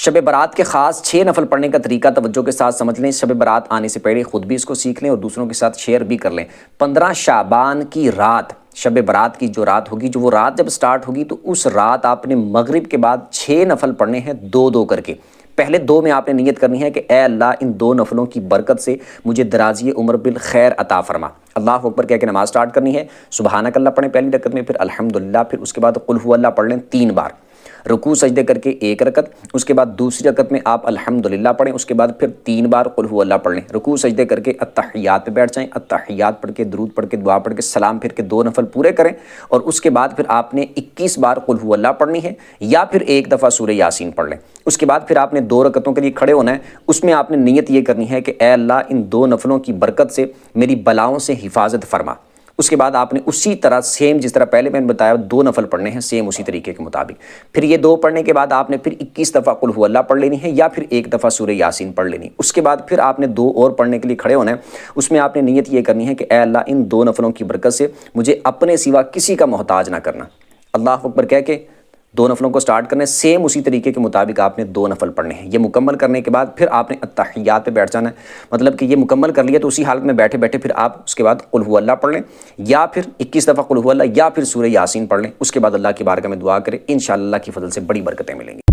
शब बारात के ख़ास 6 नफल पढ़ने का तरीका तवज्जो के साथ समझ लें। शब बारात आने से पहले ख़ुद भी इसको सीख लें और दूसरों के साथ शेयर भी कर लें। 15 शाबान की रात, शब बारात की जो रात होगी, जो वो रात जब स्टार्ट होगी तो उस रात आपने मगरिब के बाद 6 नफल पढ़ने हैं, 2-2 करके। पहले 2 में आपने नियत करनी है कि ए अल्लाह, इन 2 नफलों की बरकत से मुझे दराजी उम्र बिल खैर अता फरमा। अल्लाह अकबर कह के नमाज स्टार्ट करनी है। सुबहानक अल्लाह पढ़ें पहली रकत में, फिर अल्हम्दुलिल्लाह, फिर उसके बाद कुल हु अल्लाह पढ़ लें 3 बार। रुकू सजदे करके 1 रकत, उसके बाद दूसरी रकत में आप अल्हम्दुलिल्लाह पढ़ें, उसके बाद फिर 3 बार कुल हु अल्लाह पढ़ लें। रुकू सजदे करके अत्तहियात पे बैठ जाएं, अत्तहियात पढ़ के, दुरूद पढ़ के, दुआ पढ़ के, सलाम फिर के 2 नफल पूरे करें और उसके बाद फिर आपने 21 बार कुल हु अल्लाह पढ़नी है या फिर 1 दफ़ा सूरह यासीन पढ़ लें। उसके बाद फिर आपने 2 रकतों के लिए खड़े होना है। उसमें आपने नियत ये करनी है कि ए अल्लाह, इन 2 नफलों की बरकत से मेरी बलाओं से हिफाजत फरमा। उसके बाद आपने उसी तरह सेम जिस तरह पहले मैंने बताया 2 नफल पढ़ने हैं, सेम उसी तरीके के मुताबिक। फिर ये 2 पढ़ने के बाद आपने फिर 21 दफ़ा कुल हु अल्लाह पढ़ लेनी है या फिर 1 दफ़ा सूरह यासीन पढ़ लेनी। उसके बाद फिर आपने 2 और पढ़ने के लिए खड़े होना है। उसमें आपने नियत ये करनी है कि ए अल्लाह, इन 2 नफलों की बरकत से मुझे अपने सिवा किसी का मोहताज ना करना। अल्लाह अकबर कह के 2 नफलों को स्टार्ट करने, सेम उसी तरीके के मुताबिक आपने 2 नफल पढ़ने हैं। ये मुकम्मल करने के बाद फिर आपने अत्तहियात पे बैठ जाना है। मतलब कि ये मुकम्मल कर लिया तो उसी हालत में बैठे बैठे फिर आप उसके बाद कुल हु अल्लाह पढ़ लें या फिर 21 दफ़ा कुल हु अल्लाह या फिर सूरह यासीन पढ़ लें। उसके बाद अल्लाह की बारगाह में दुआ करें, इंशाअल्लाह की फजल से बड़ी बरकतें मिलेंगी।